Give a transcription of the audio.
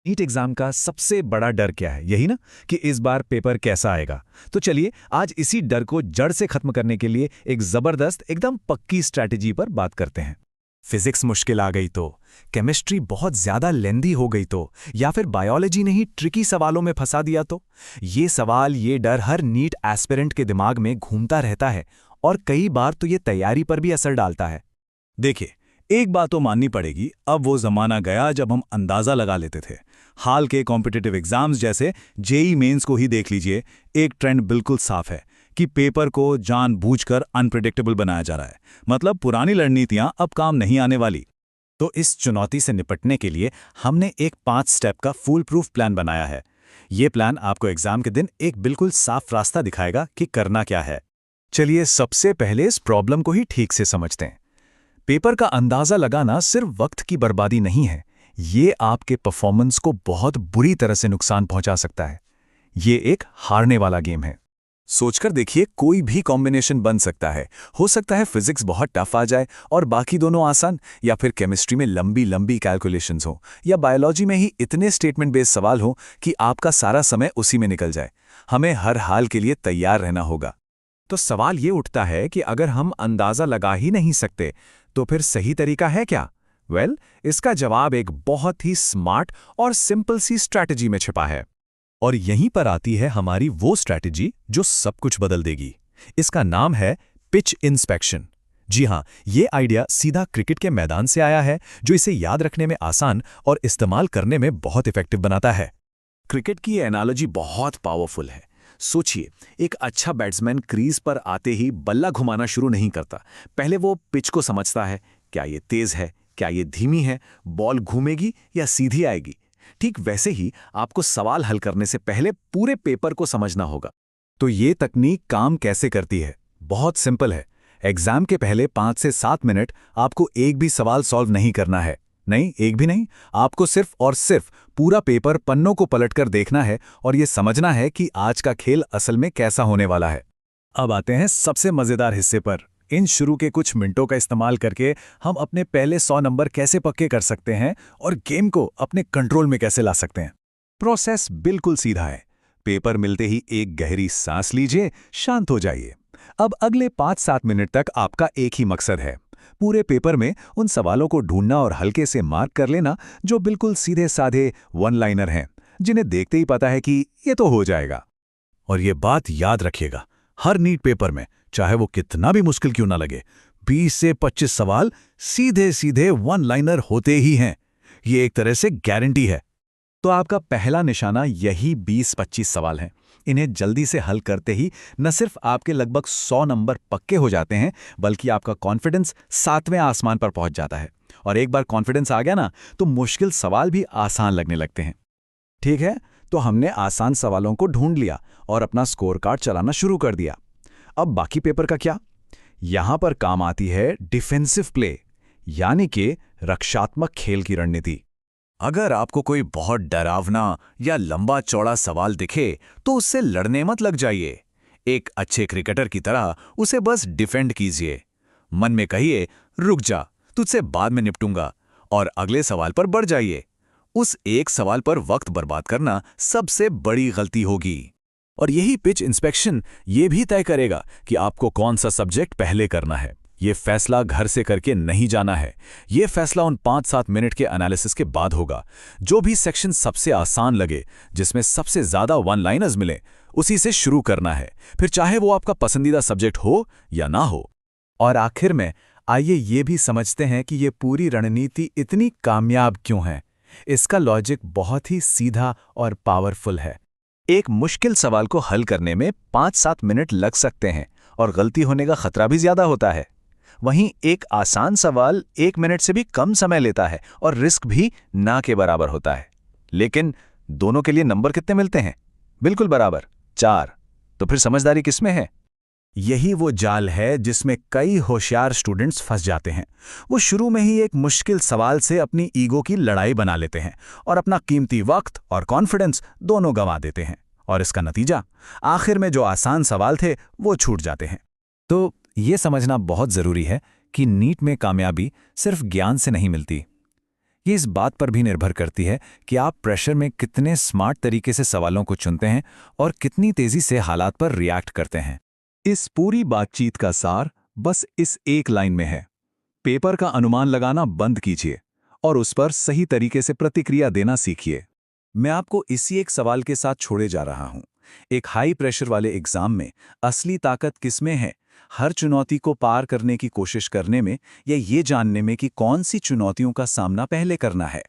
NEET exam का सबसे बड़ा डर क्या है? यही ना कि इस बार पेपर कैसा आएगा। तो चलिए आज इसी डर को जड़ से खत्म करने के लिए एक जबरदस्त एकदम पक्की स्ट्रैटेजी पर बात करते हैं। फिजिक्स मुश्किल आ गई तो, केमिस्ट्री बहुत ज्यादा लेंदी हो गई तो, या फिर बायोलॉजी ने ही ट्रिकी सवालों में फंसा दिया तो, ये सवाल, ये डर हर नीट एस्पिरेंट के दिमाग में घूमता रहता है और कई बार तो ये तैयारी पर भी असर डालता है। देखिए, एक बात तो माननी पड़ेगी, अब वो जमाना गया जब हम अंदाजा लगा लेते थे। हाल के कॉम्पिटिटिव एग्जाम्स जैसे जेईई मेंस को ही देख लीजिए, एक ट्रेंड बिल्कुल साफ है कि पेपर को जानबूझकर अनप्रेडिक्टेबल बनाया जा रहा है। मतलब पुरानी रणनीतियां अब काम नहीं आने वाली। तो इस चुनौती से निपटने के लिए हमने एक 5 स्टेप का फुल प्रूफ प्लान बनाया है। ये प्लान आपको एग्जाम के दिन एक बिल्कुल साफ रास्ता दिखाएगा कि करना क्या है। चलिए सबसे पहले इस प्रॉब्लम को ही ठीक से समझते हैं। पेपर का अंदाजा लगाना सिर्फ वक्त की बर्बादी नहीं है, ये आपके परफॉर्मेंस को बहुत बुरी तरह से नुकसान पहुंचा सकता है। ये एक हारने वाला गेम है। सोचकर देखिए, कोई भी कॉम्बिनेशन बन सकता है। हो सकता है फिजिक्स बहुत टफ आ जाए और बाकी दोनों आसान, या फिर केमिस्ट्री में लंबी लंबी कैलकुलेशंस हो, या बायोलॉजी में ही इतने स्टेटमेंट बेस्ड सवाल हो कि आपका सारा समय उसी में निकल जाए। हमें हर हाल के लिए तैयार रहना होगा। तो सवाल ये उठता है कि अगर हम अंदाजा लगा ही नहीं सकते तो फिर सही तरीका है क्या? इसका जवाब एक बहुत ही स्मार्ट और सिंपल सी स्ट्रैटेजी में छिपा है। और यहीं पर आती है हमारी वो स्ट्रैटेजी जो सब कुछ बदल देगी। इसका नाम है पिच इंस्पेक्शन। जी हाँ, ये आइडिया सीधा क्रिकेट के मैदान से आया है, जो इसे याद रखने में आसान और इस्तेमाल करने में बहुत इफेक्टिव बनाता है। क्रिकेट की ये एनालॉजी बहुत पावरफुल है। सोचिए, एक अच्छा बैट्समैन क्रीज पर आते ही बल्ला घुमाना शुरू नहीं करता। पहले वो पिच को समझता है, क्या ये तेज है, क्या ये धीमी है, बॉल घूमेगी या सीधी आएगी। ठीक वैसे ही आपको सवाल हल करने से पहले पूरे पेपर को समझना होगा। तो ये तकनीक काम कैसे करती है? बहुत सिंपल है। एग्जाम के पहले 5 से 7 मिनट आपको एक भी सवाल सॉल्व नहीं करना है। नहीं, एक भी नहीं। आपको सिर्फ और सिर्फ पूरा पेपर पन्नों को पलटकर देखना है और ये समझना है कि आज का खेल असल में कैसा होने वाला है। अब आते हैं सबसे मजेदार हिस्से पर। इन शुरू के कुछ मिनटों का इस्तेमाल करके हम अपने पहले 100 नंबर कैसे पक्के कर सकते हैं और गेम को अपने कंट्रोल में कैसे ला सकते हैं। प्रोसेस बिल्कुल सीधा है। पेपर मिलते ही एक गहरी सांस लीजिए, शांत हो जाइए। अब अगले 5-7 मिनट तक आपका एक ही मकसद है, पूरे पेपर में उन सवालों को ढूंढना और हल्के से मार्क कर लेना जो बिल्कुल सीधे साधे वन लाइनर हैं, जिन्हें देखते ही पता है कि ये तो हो जाएगा। और ये बात याद रखिएगा, हर नीट पेपर में, चाहे वो कितना भी मुश्किल क्यों ना लगे, 20 से 25 सवाल सीधे सीधे वन लाइनर होते ही हैं। ये एक तरह से गारंटी है। तो आपका पहला निशाना यही 20-25 सवाल हैं। इन्हें जल्दी से हल करते ही न सिर्फ आपके लगभग 100 नंबर पक्के हो जाते हैं, बल्कि आपका कॉन्फिडेंस 7वें आसमान पर पहुंच जाता है। और एक बार कॉन्फिडेंस आ गया ना, तो मुश्किल सवाल भी आसान लगने लगते हैं। ठीक है, तो हमने आसान सवालों को ढूंढ लिया और अपना स्कोर कार्ड चलाना शुरू कर दिया। अब बाकी पेपर का क्या? यहां पर काम आती है डिफेंसिव प्ले, यानी कि रक्षात्मक खेल की रणनीति। अगर आपको कोई बहुत डरावना या लंबा चौड़ा सवाल दिखे तो उससे लड़ने मत लग जाइए। एक अच्छे क्रिकेटर की तरह उसे बस डिफेंड कीजिए। मन में कहिए, रुक जा, तुझसे बाद में निपटूंगा, और अगले सवाल पर बढ़ जाइए। उस एक सवाल पर वक्त बर्बाद करना सबसे बड़ी गलती होगी। और यही पिच इंस्पेक्शन ये भी तय करेगा कि आपको कौन सा सब्जेक्ट पहले करना है। ये फैसला घर से करके नहीं जाना है। ये फैसला उन 5-7 मिनट के एनालिसिस के बाद होगा। जो भी सेक्शन सबसे आसान लगे, जिसमें सबसे ज्यादा वन लाइनर्स मिले, उसी से शुरू करना है, फिर चाहे वो आपका पसंदीदा सब्जेक्ट हो या ना हो। और आखिर में आइए ये भी समझते हैं कि ये पूरी रणनीति इतनी कामयाब क्यों है। इसका लॉजिक बहुत ही सीधा और पावरफुल है। एक मुश्किल सवाल को हल करने में 5-7 मिनट लग सकते हैं और गलती होने का खतरा भी ज्यादा होता है। वहीं एक आसान सवाल 1 मिनट से भी कम समय लेता है और रिस्क भी ना के बराबर होता है। लेकिन दोनों के लिए नंबर कितने मिलते हैं? बिल्कुल बराबर, 4। तो फिर समझदारी किसमें है? यही वो जाल है जिसमें कई होशियार स्टूडेंट्स फंस जाते हैं। वो शुरू में ही एक मुश्किल सवाल से अपनी ईगो की लड़ाई बना लेते हैं और अपना कीमती वक्त और कॉन्फिडेंस दोनों गंवा देते हैं। और इसका नतीजा, आखिर में जो आसान सवाल थे वो छूट जाते हैं। तो ये समझना बहुत जरूरी है कि नीट में कामयाबी सिर्फ ज्ञान से नहीं मिलती। ये इस बात पर भी निर्भर करती है कि आप प्रेशर में कितने स्मार्ट तरीके से सवालों को चुनते हैं और कितनी तेजी से हालात पर रिएक्ट करते हैं। इस पूरी बातचीत का सार बस इस एक लाइन में है। पेपर का अनुमान लगाना बंद कीजिए और उस पर सही तरीके से प्रतिक्रिया देना सीखिए। मैं आपको इसी एक सवाल के साथ छोड़े जा रहा हूं। एक हाई प्रेशर वाले एग्जाम में असली ताकत किसमें है? हर चुनौती को पार करने की कोशिश करने में या ये जानने में कि कौन सी चुनौतियों का सामना पहले करना है।